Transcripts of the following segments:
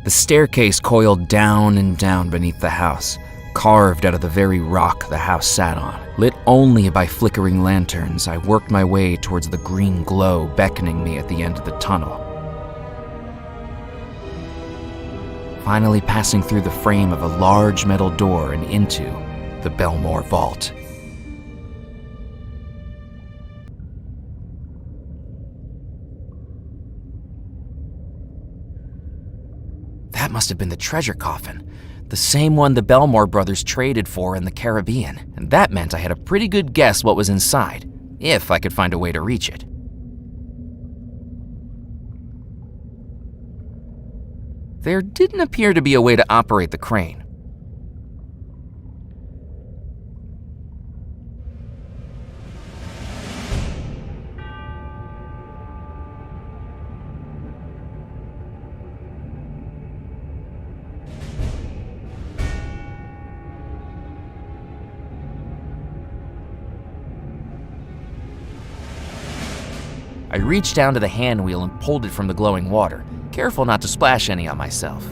The staircase coiled down and down beneath the house, carved out of the very rock the house sat on. Lit only by flickering lanterns, I worked my way towards the green glow beckoning me at the end of the tunnel. Finally passing through the frame of a large metal door and into the Bellemore vault. That must have been the treasure coffin, the same one the Bellemore brothers traded for in the Caribbean, and that meant I had a pretty good guess what was inside, if I could find a way to reach it. There didn't appear to be a way to operate the crane. I reached down to the hand wheel and pulled it from the glowing water, careful not to splash any on myself.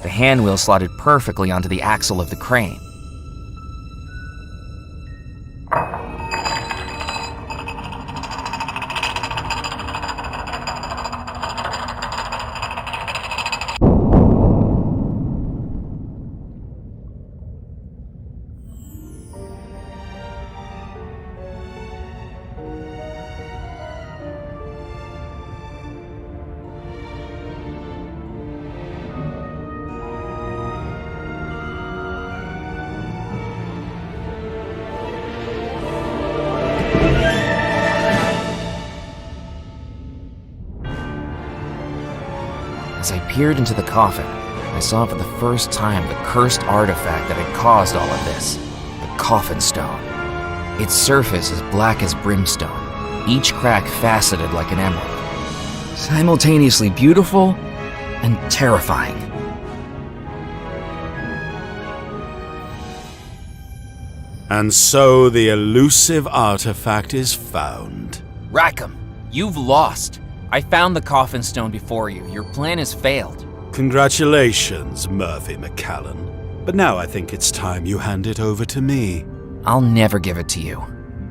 The hand wheel slotted perfectly onto the axle of the crane. As I peered into the coffin, I saw for the first time the cursed artifact that had caused all of this, the coffin stone. Its surface is black as brimstone, each crack faceted like an emerald. Simultaneously beautiful and terrifying. And so the elusive artifact is found. Rackham, you've lost. I found the coffin stone before you. Your plan has failed. Congratulations, Murphy McCallan. But now I think it's time you hand it over to me. I'll never give it to you.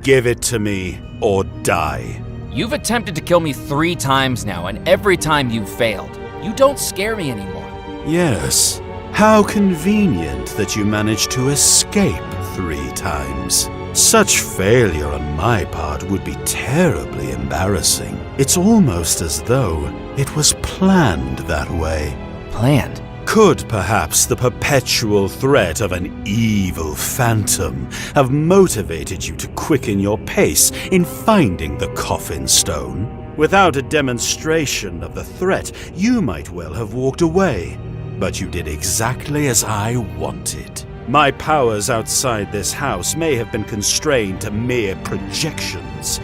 Give it to me or die. You've attempted to kill me 3 times now, and every time you've failed. You don't scare me anymore. Yes. How convenient that you managed to escape 3 times. Such failure on my part would be terribly embarrassing. It's almost as though it was planned that way. Planned? Could perhaps the perpetual threat of an evil phantom have motivated you to quicken your pace in finding the coffin stone? Without a demonstration of the threat, you might well have walked away. But you did exactly as I wanted. My powers outside this house may have been constrained to mere projections,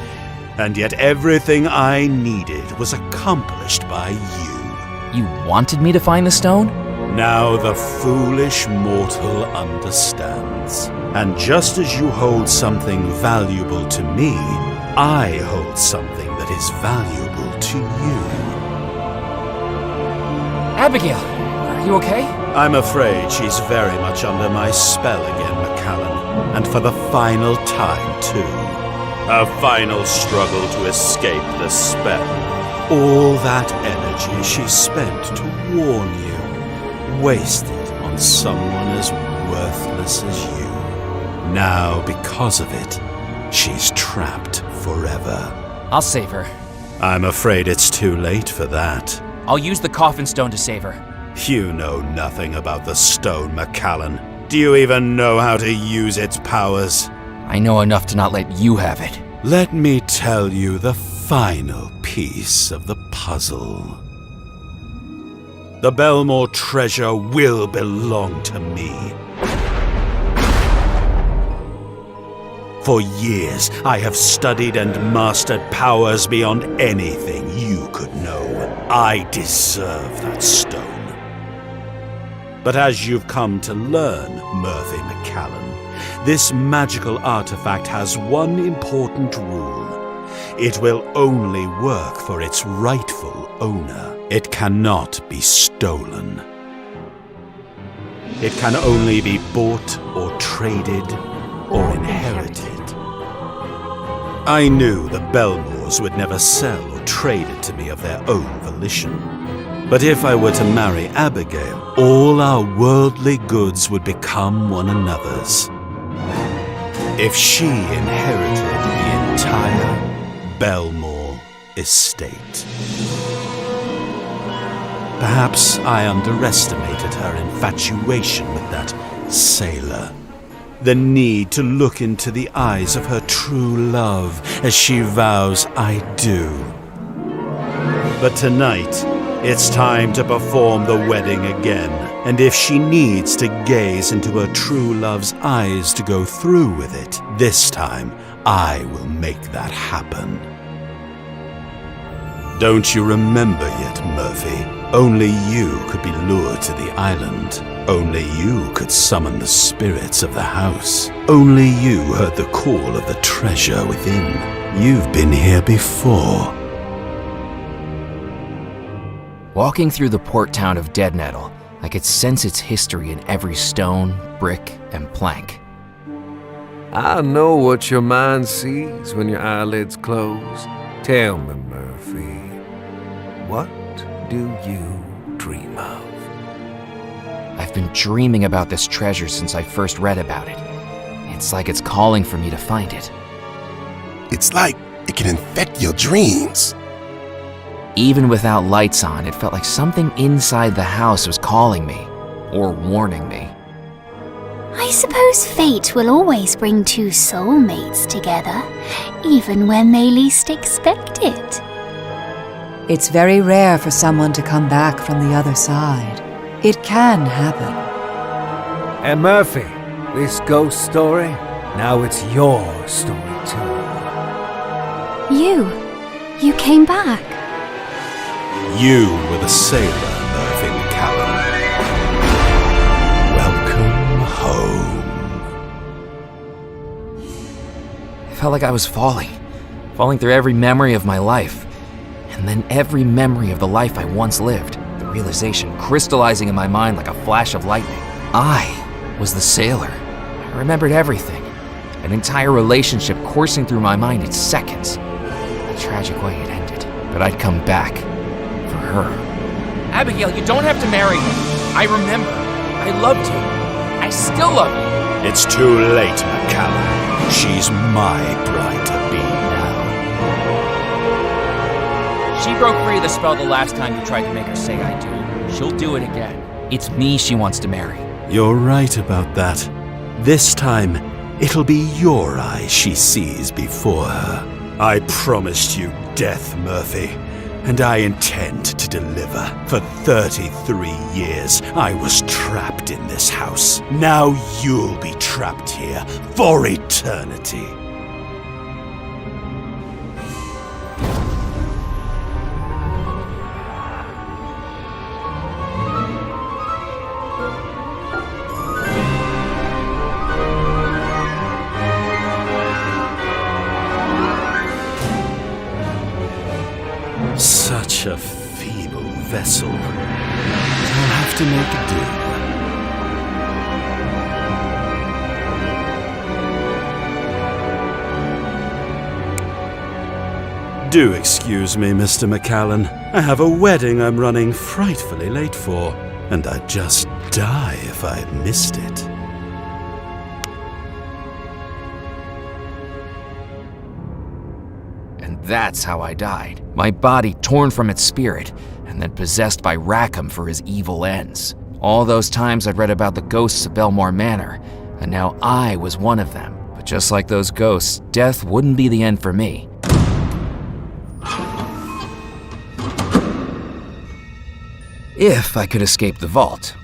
and yet everything I needed was accomplished by you. You wanted me to find the stone? Now the foolish mortal understands. And just as you hold something valuable to me, I hold something that is valuable to you. Abigail, are you okay? I'm afraid she's very much under my spell again, McCallan, and for the final time, too. A final struggle to escape the spell. All that energy she spent to warn you, wasted on someone as worthless as you. Now, because of it, she's trapped forever. I'll save her. I'm afraid it's too late for that. I'll use the coffin stone to save her. You know nothing about the stone, McCallan. Do you even know how to use its powers? I know enough to not let you have it. Let me tell you the final piece of the puzzle. The Bellemore treasure will belong to me. For years, I have studied and mastered powers beyond anything you could know. I deserve that stone. But as you've come to learn, Murphy McCallan, this magical artifact has one important rule. It will only work for its rightful owner. It cannot be stolen. It can only be bought or traded or inherited. I knew the Bellemores would never sell or trade it to me of their own volition. But if I were to marry Abigail, all our worldly goods would become one another's. If she inherited the entire Bellemore estate. Perhaps I underestimated her infatuation with that sailor. The need to look into the eyes of her true love as she vows I do. But tonight, it's time to perform the wedding again. And if she needs to gaze into her true love's eyes to go through with it, this time I will make that happen. Don't you remember yet, Murphy? Only you could be lured to the island. Only you could summon the spirits of the house. Only you heard the call of the treasure within. You've been here before. Walking through the port town of Dead Nettle, I could sense its history in every stone, brick, and plank. I know what your mind sees when your eyelids close. Tell me, Murphy, what do you dream of? I've been dreaming about this treasure since I first read about it. It's like it's calling for me to find it. It's like it can infect your dreams. Even without lights on, it felt like something inside the house was calling me, or warning me. I suppose fate will always bring two soulmates together, even when they least expect it. It's very rare for someone to come back from the other side. It can happen. And Murphy, this ghost story, now it's your story too. You came back. You were the sailor, Murphy McCallan. Welcome home. I felt like I was falling through every memory of my life, and then every memory of the life I once lived, the realization crystallizing in my mind like a flash of lightning. I was the sailor. I remembered everything, an entire relationship coursing through my mind in seconds. The tragic way it ended, but I'd come back. Her. Abigail, you don't have to marry me. I remember. I loved you. I still love you. It's too late, McCallan. She's my bride-to-be now. She broke free of the spell the last time you tried to make her say I do. She'll do it again. It's me she wants to marry. You're right about that. This time, it'll be your eyes she sees before her. I promised you death, Murphy. And I intend to deliver. For 33 years, I was trapped in this house. Now you'll be trapped here for eternity. Such a feeble vessel. I'll have to make do. Do excuse me, Mr. McCallan. I have a wedding I'm running frightfully late for, and I'd just die if I had missed it. That's how I died. My body torn from its spirit, and then possessed by Rackham for his evil ends. All those times I'd read about the ghosts of Bellemore Manor, and now I was one of them. But just like those ghosts, death wouldn't be the end for me. If I could escape the vault.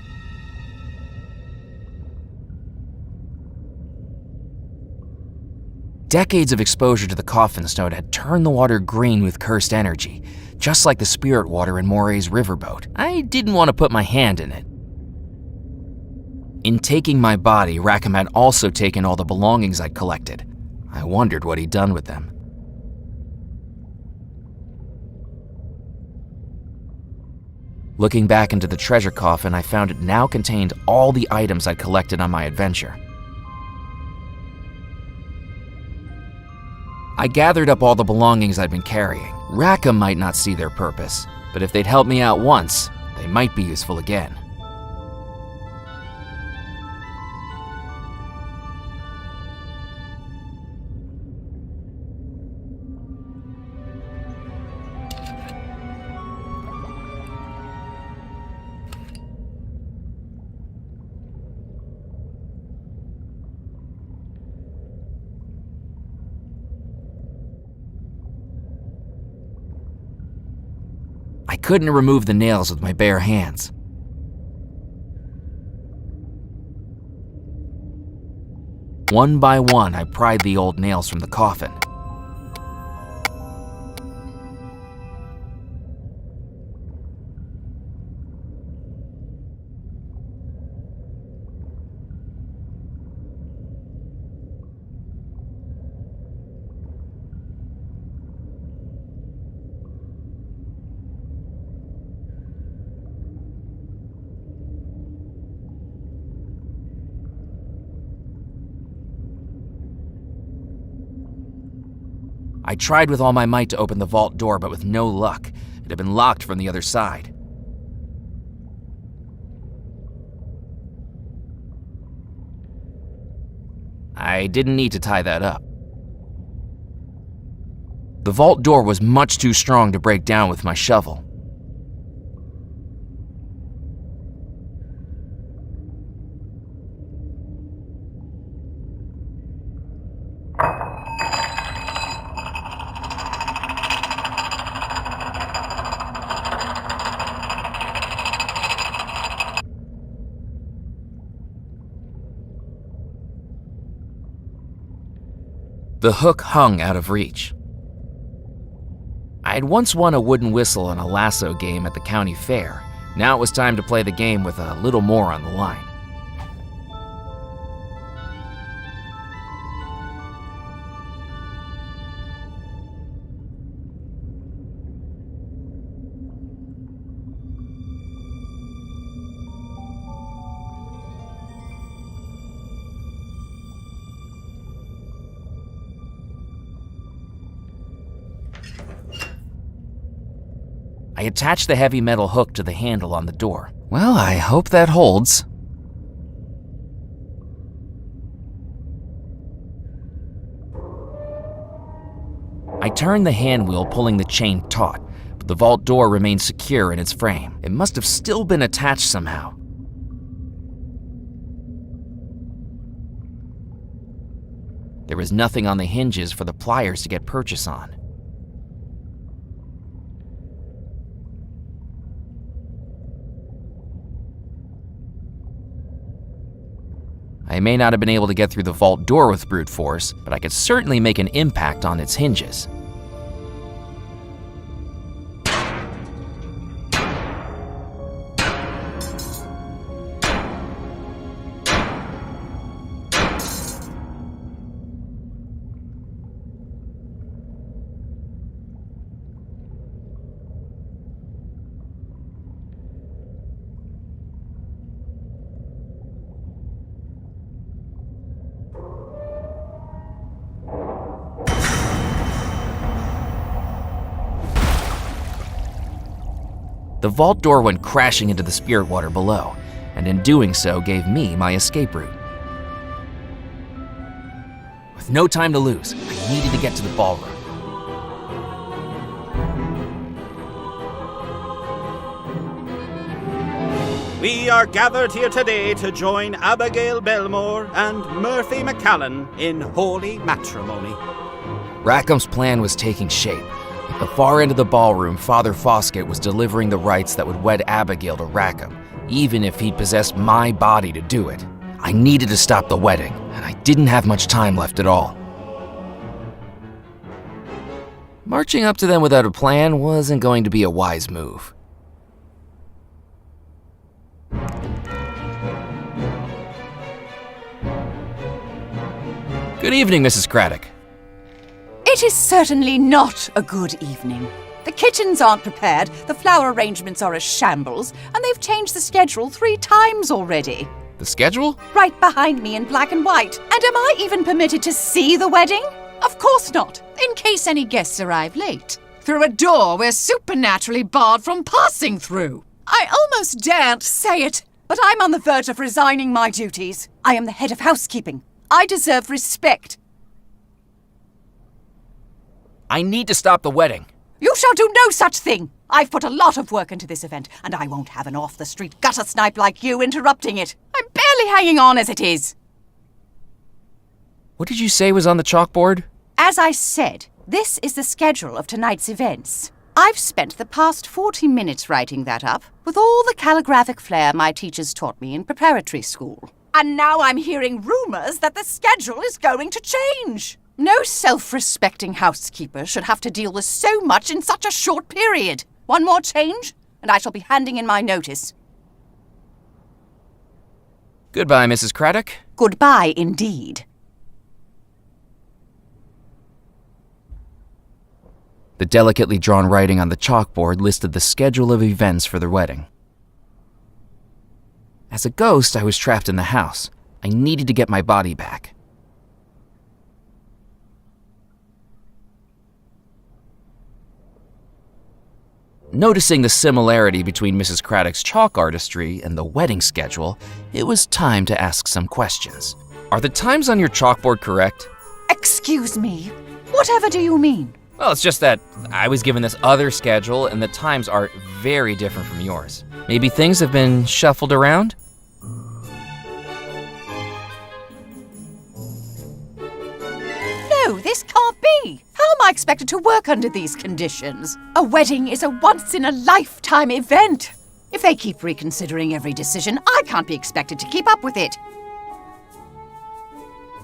Decades of exposure to the coffin stone had turned the water green with cursed energy, just like the spirit water in Moray's riverboat. I didn't want to put my hand in it. In taking my body, Rackham had also taken all the belongings I'd collected. I wondered what he'd done with them. Looking back into the treasure coffin, I found it now contained all the items I'd collected on my adventure. I gathered up all the belongings I'd been carrying. Rackham might not see their purpose, but if they'd helped me out once, they might be useful again. I couldn't remove the nails with my bare hands. One by one, I pried the old nails from the coffin. I tried with all my might to open the vault door, but with no luck. It had been locked from the other side. I didn't need to tie that up. The vault door was much too strong to break down with my shovel. The hook hung out of reach. I had once won a wooden whistle in a lasso game at the county fair. Now it was time to play the game with a little more on the line. I attached the heavy metal hook to the handle on the door. Well, I hope that holds. I turned the hand wheel, pulling the chain taut, but the vault door remained secure in its frame. It must have still been attached somehow. There was nothing on the hinges for the pliers to get purchase on. I may not have been able to get through the vault door with brute force, but I could certainly make an impact on its hinges. The vault door went crashing into the spirit water below, and in doing so gave me my escape route. With no time to lose, I needed to get to the ballroom. We are gathered here today to join Abigail Bellemore and Murphy McCallan in holy matrimony. Rackham's plan was taking shape. At the far end of the ballroom, Father Foskett was delivering the rites that would wed Abigail to Rackham, even if he'd possessed my body to do it. I needed to stop the wedding, and I didn't have much time left at all. Marching up to them without a plan wasn't going to be a wise move. Good evening, Mrs. Craddock. It is certainly not a good evening. The kitchens aren't prepared, the flower arrangements are a shambles, and they've changed the schedule 3 times already. The schedule? Right behind me in black and white. And am I even permitted to see the wedding? Of course not, in case any guests arrive late. Through a door we're supernaturally barred from passing through. I almost daren't say it, but I'm on the verge of resigning my duties. I am the head of housekeeping. I deserve respect. I need to stop the wedding. You shall do no such thing. I've put a lot of work into this event, and I won't have an off-the-street gutter snipe like you interrupting it. I'm barely hanging on as it is. What did you say was on the chalkboard? As I said, this is the schedule of tonight's events. I've spent the past 40 minutes writing that up, with all the calligraphic flair my teachers taught me in preparatory school. And now I'm hearing rumors that the schedule is going to change. No self-respecting housekeeper should have to deal with so much in such a short period. One more change, and I shall be handing in my notice. Goodbye, Mrs. Craddock. Goodbye, indeed. The delicately drawn writing on the chalkboard listed the schedule of events for the wedding. As a ghost, I was trapped in the house. I needed to get my body back. Noticing the similarity between Mrs. Craddock's chalk artistry and the wedding schedule, it was time to ask some questions. Are the times on your chalkboard correct? Excuse me, whatever do you mean? Well, it's just that I was given this other schedule and the times are very different from yours. Maybe things have been shuffled around? No, this can't be. How am I expected to work under these conditions? A wedding is a once-in-a-lifetime event. If they keep reconsidering every decision, I can't be expected to keep up with it.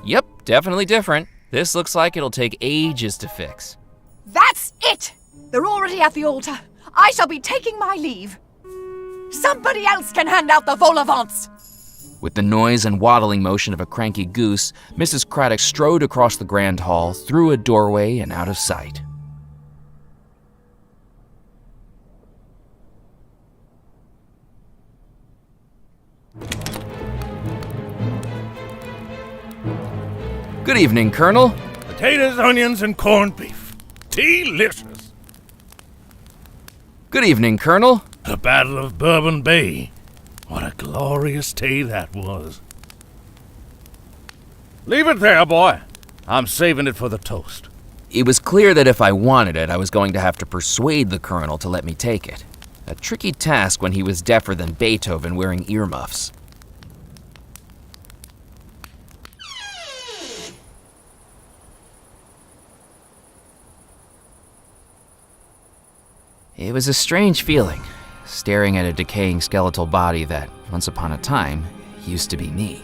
Yep, definitely different. This looks like it'll take ages to fix. That's it! They're already at the altar. I shall be taking my leave. Somebody else can hand out the vol au vents. With the noise and waddling motion of a cranky goose, Mrs. Craddock strode across the grand hall, through a doorway and out of sight. Good evening, Colonel. Potatoes, onions, and corned beef. Delicious. Good evening, Colonel. The Battle of Bourbon Bay. What a glorious day that was. Leave it there, boy. I'm saving it for the toast. It was clear that if I wanted it, I was going to have to persuade the Colonel to let me take it. A tricky task when he was deafer than Beethoven wearing earmuffs. It was a strange feeling, staring at a decaying skeletal body that, once upon a time, used to be me.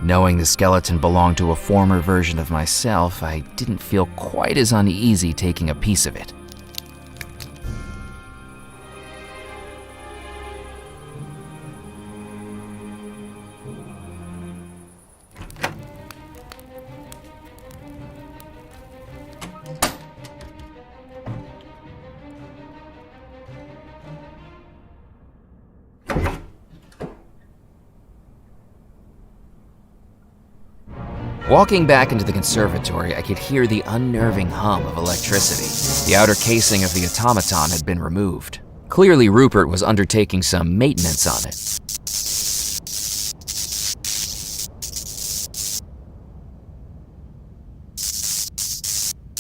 Knowing the skeleton belonged to a former version of myself, I didn't feel quite as uneasy taking a piece of it. Walking back into the conservatory, I could hear the unnerving hum of electricity. The outer casing of the automaton had been removed. Clearly, Rupert was undertaking some maintenance on it.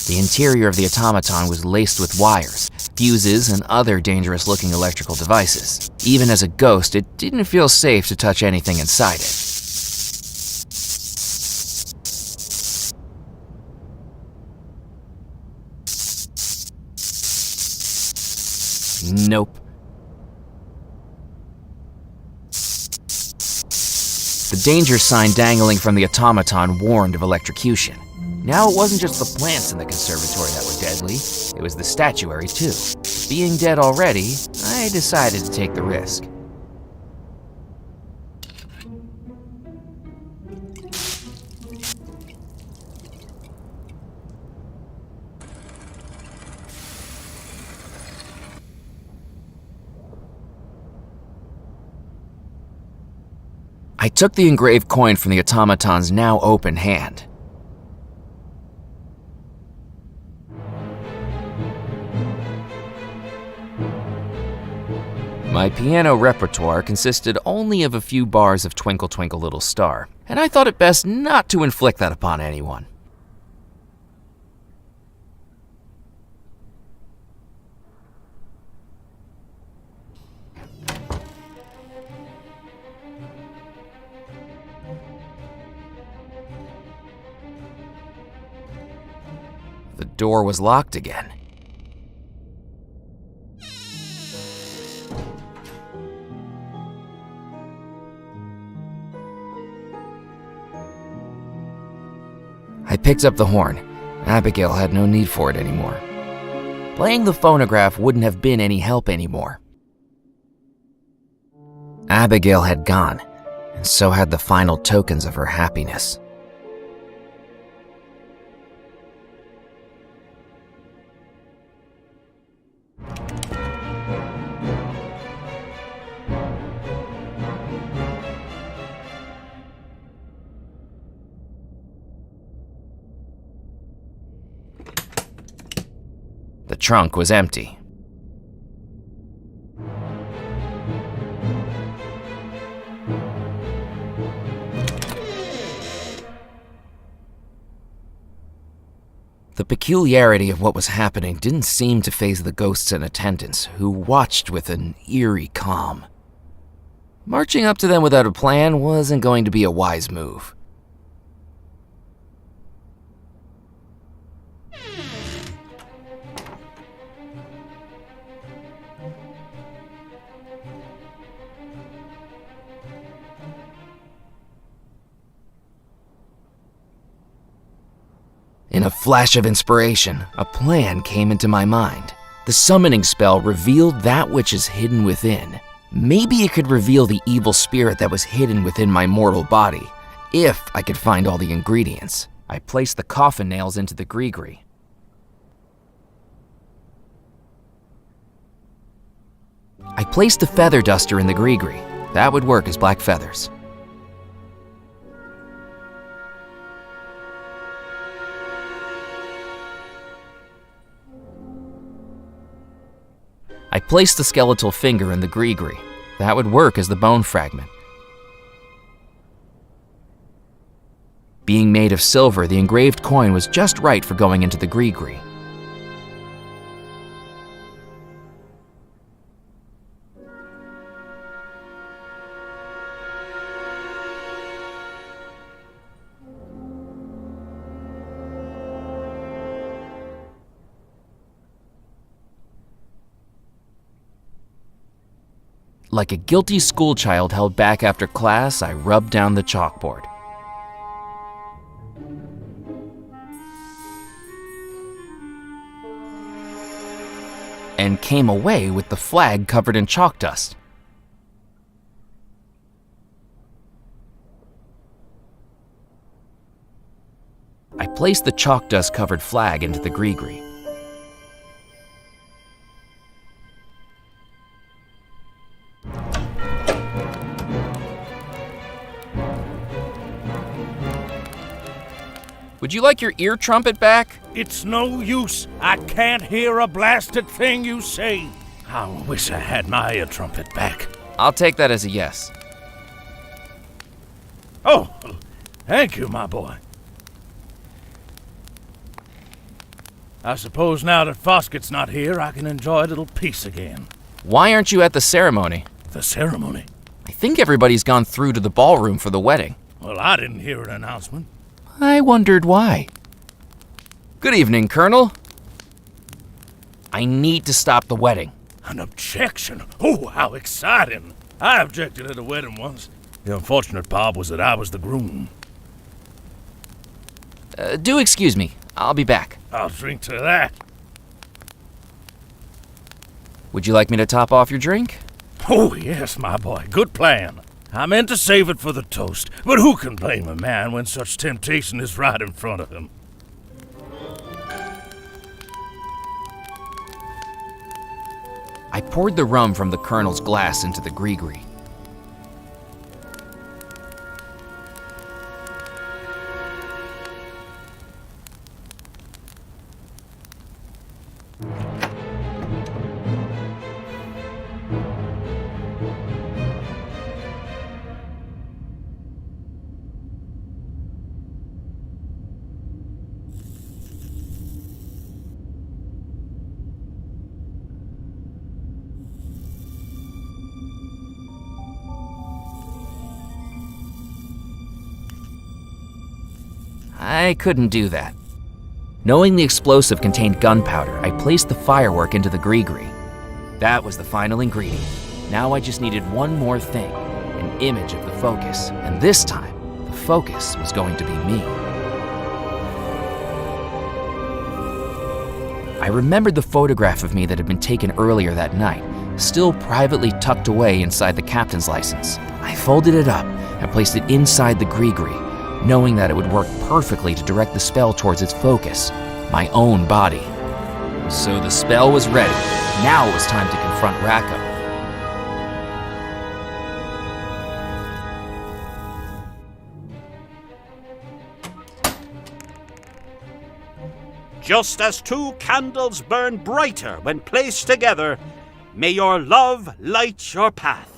The interior of the automaton was laced with wires, fuses, and other dangerous-looking electrical devices. Even as a ghost, it didn't feel safe to touch anything inside it. Nope. The danger sign dangling from the automaton warned of electrocution. Now it wasn't just the plants in the conservatory that were deadly, it was the statuary too. Being dead already, I decided to take the risk. I took the engraved coin from the automaton's now open hand. My piano repertoire consisted only of a few bars of Twinkle Twinkle Little Star, and I thought it best not to inflict that upon anyone. The door was locked again. I picked up the horn. Abigail had no need for it anymore. Playing the phonograph wouldn't have been any help anymore. Abigail had gone, and so had the final tokens of her happiness. The trunk was empty. The peculiarity of what was happening didn't seem to faze the ghosts in attendance, who watched with an eerie calm. Marching up to them without a plan wasn't going to be a wise move. In a flash of inspiration, a plan came into my mind. The summoning spell revealed that which is hidden within. Maybe it could reveal the evil spirit that was hidden within my mortal body, if I could find all the ingredients. I placed the coffin nails into the gree-gree. I placed the feather duster in the gree-gree. That would work as black feathers. I placed the skeletal finger in the gree-gree. That would work as the bone fragment. Being made of silver, the engraved coin was just right for going into the gree-gree. Like a guilty schoolchild held back after class, I rubbed down the chalkboard. And came away with the flag covered in chalk dust. I placed the chalk dust covered flag into the gree-gree. Would you like your ear trumpet back? It's no use. I can't hear a blasted thing you say. I wish I had my ear trumpet back. I'll take that as a yes. Oh, thank you, my boy. I suppose now that Foskett's not here, I can enjoy a little peace again. Why aren't you at the ceremony? The ceremony? I think everybody's gone through to the ballroom for the wedding. Well, I didn't hear an announcement. I wondered why. Good evening, Colonel. I need to stop the wedding. An objection? Oh, how exciting! I objected at a wedding once. The unfortunate part was that I was the groom. Do excuse me. I'll be back. I'll drink to that. Would you like me to top off your drink? Oh, yes, my boy. Good plan. I meant to save it for the toast, but who can blame a man when such temptation is right in front of him? I poured the rum from the Colonel's glass into the gree-gree. I couldn't do that. Knowing the explosive contained gunpowder, I placed the firework into the gree-gree. That was the final ingredient. Now I just needed one more thing, an image of the focus. And this time, the focus was going to be me. I remembered the photograph of me that had been taken earlier that night, still privately tucked away inside the captain's license. I folded it up and placed it inside the gree-gree, knowing that it would work perfectly to direct the spell towards its focus, my own body. So the spell was ready. Now it was time to confront Rackham. Just as two candles burn brighter when placed together, may your love light your path.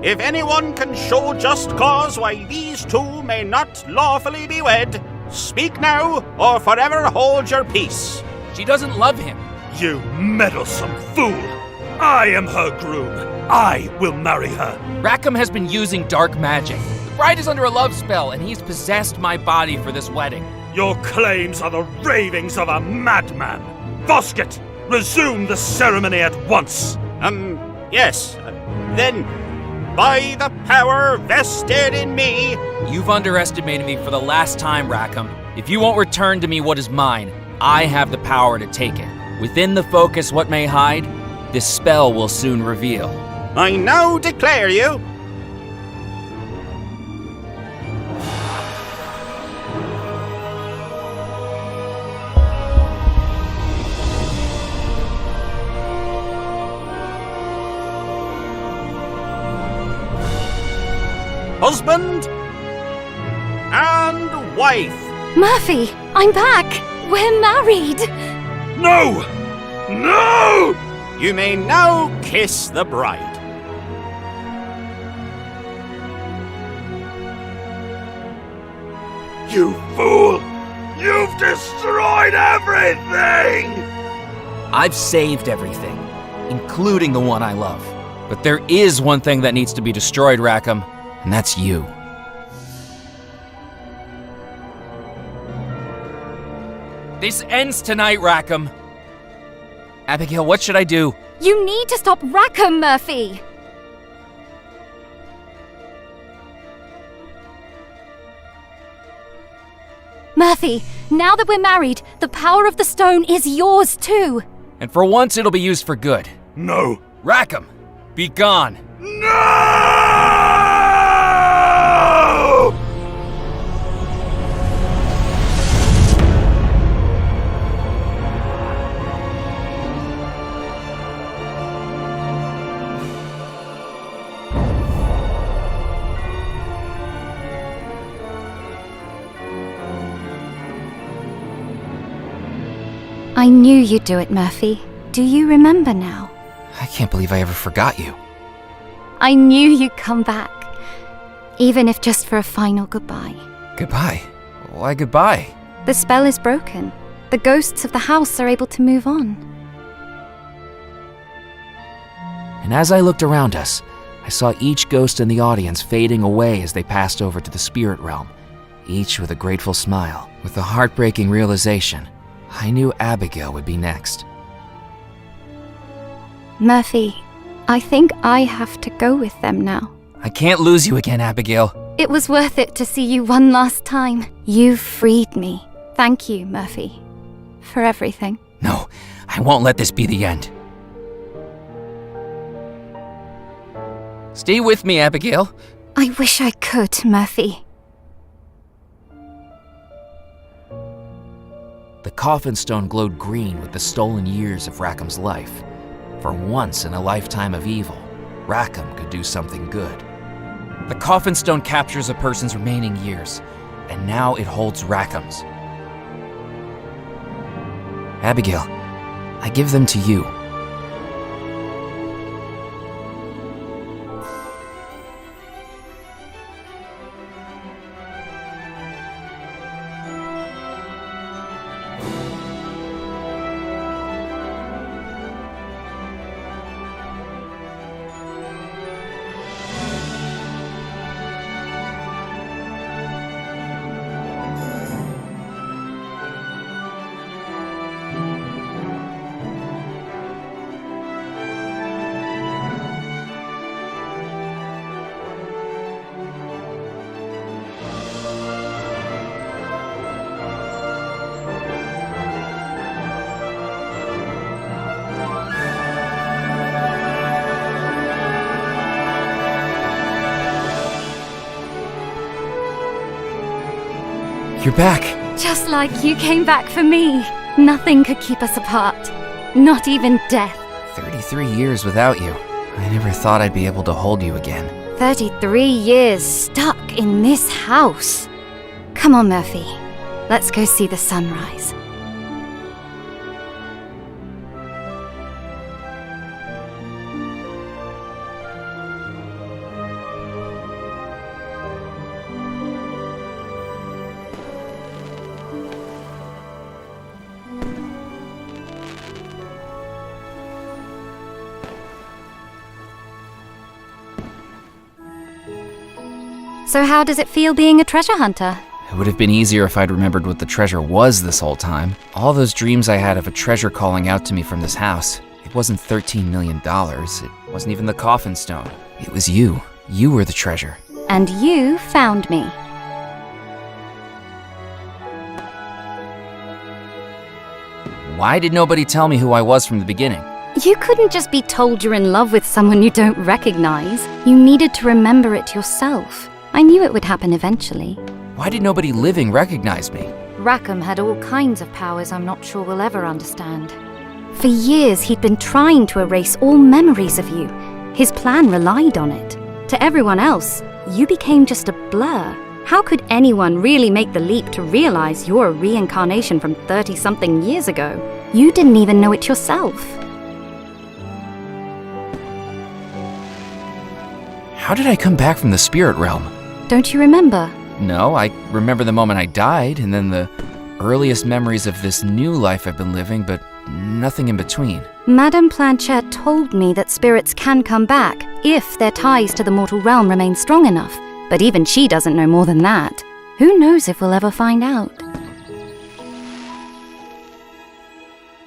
If anyone can show just cause why these two may not lawfully be wed, speak now or forever hold your peace. She doesn't love him. You meddlesome fool! I am her groom. I will marry her. Rackham has been using dark magic. The bride is under a love spell, and he's possessed my body for this wedding. Your claims are the ravings of a madman. Vosket, resume the ceremony at once. Yes. Then, by the power vested in me... You've underestimated me for the last time, Rackham. If you won't return to me what is mine, I have the power to take it. Within the focus what may hide, this spell will soon reveal. I now declare you... husband and wife. Murphy, I'm back! We're married! No! No! You may now kiss the bride. You fool! You've destroyed everything! I've saved everything, including the one I love. But there is one thing that needs to be destroyed, Rackham, and that's you. This ends tonight, Rackham. Abigail, what should I do? You need to stop Rackham, Murphy! Murphy, now that we're married, the power of the stone is yours too. And for once, it'll be used for good. No! Rackham, be gone. No! I knew you'd do it, Murphy. Do you remember now? I can't believe I ever forgot you. I knew you'd come back, even if just for a final goodbye. Goodbye? Why goodbye? The spell is broken. The ghosts of the house are able to move on. And as I looked around us, I saw each ghost in the audience fading away as they passed over to the spirit realm, each with a grateful smile, with the heartbreaking realization I knew Abigail would be next. Murphy, I think I have to go with them now. I can't lose you again, Abigail. It was worth it to see you one last time. You've freed me. Thank you, Murphy, for everything. No, I won't let this be the end. Stay with me, Abigail. I wish I could, Murphy. The coffin stone glowed green with the stolen years of Rackham's life. For once in a lifetime of evil, Rackham could do something good. The coffin stone captures a person's remaining years, and now it holds Rackham's. Abigail, I give them to you. You're back. Just like you came back for me. Nothing could keep us apart. Not even death. 33 years without you. I never thought I'd be able to hold you again. 33 years stuck in this house. Come on, Murphy. Let's go see the sunrise. So how does it feel being a treasure hunter? It would have been easier if I'd remembered what the treasure was this whole time. All those dreams I had of a treasure calling out to me from this house. It wasn't $13 million. It wasn't even the coffin stone. It was you. You were the treasure. And you found me. Why did nobody tell me who I was from the beginning? You couldn't just be told you're in love with someone you don't recognize. You needed to remember it yourself. I knew it would happen eventually. Why did nobody living recognize me? Rackham had all kinds of powers I'm not sure we'll ever understand. For years, he'd been trying to erase all memories of you. His plan relied on it. To everyone else, you became just a blur. How could anyone really make the leap to realize you're a reincarnation from 30-something years ago? You didn't even know it yourself. How did I come back from the spirit realm? Don't you remember? No, I remember the moment I died, and then the earliest memories of this new life I've been living, but nothing in between. Madame Planchette told me that spirits can come back if their ties to the mortal realm remain strong enough. But even she doesn't know more than that. Who knows if we'll ever find out?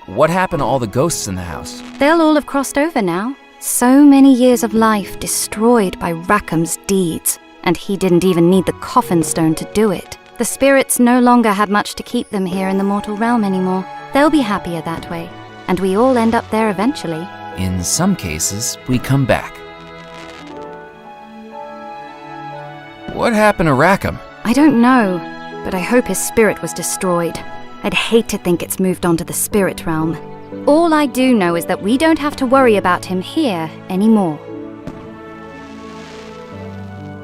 What happened to all the ghosts in the house? They'll all have crossed over now. So many years of life destroyed by Rackham's deeds. And he didn't even need the coffin stone to do it. The spirits no longer had much to keep them here in the mortal realm anymore. They'll be happier that way. And we all end up there eventually. In some cases, we come back. What happened to Rackham? I don't know, but I hope his spirit was destroyed. I'd hate to think it's moved on to the spirit realm. All I do know is that we don't have to worry about him here anymore.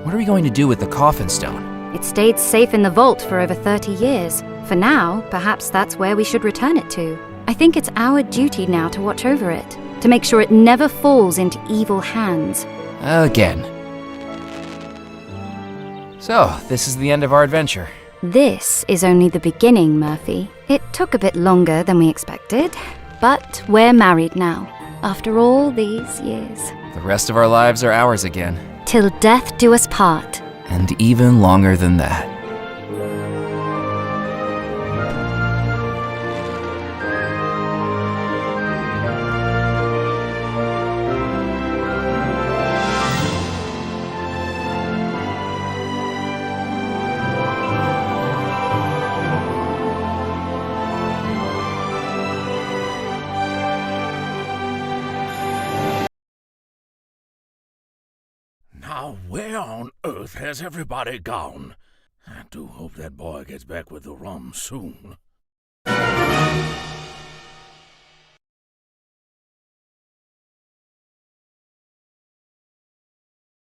What are we going to do with the coffin stone? It stayed safe in the vault for over 30 years. For now, perhaps that's where we should return it to. I think it's our duty now to watch over it, to make sure it never falls into evil hands. Again. So, this is the end of our adventure. This is only the beginning, Murphy. It took a bit longer than we expected, but we're married now, after all these years. The rest of our lives are ours again. Till death do us part. And even longer than that. Where on earth has everybody gone? I do hope that boy gets back with the rum soon.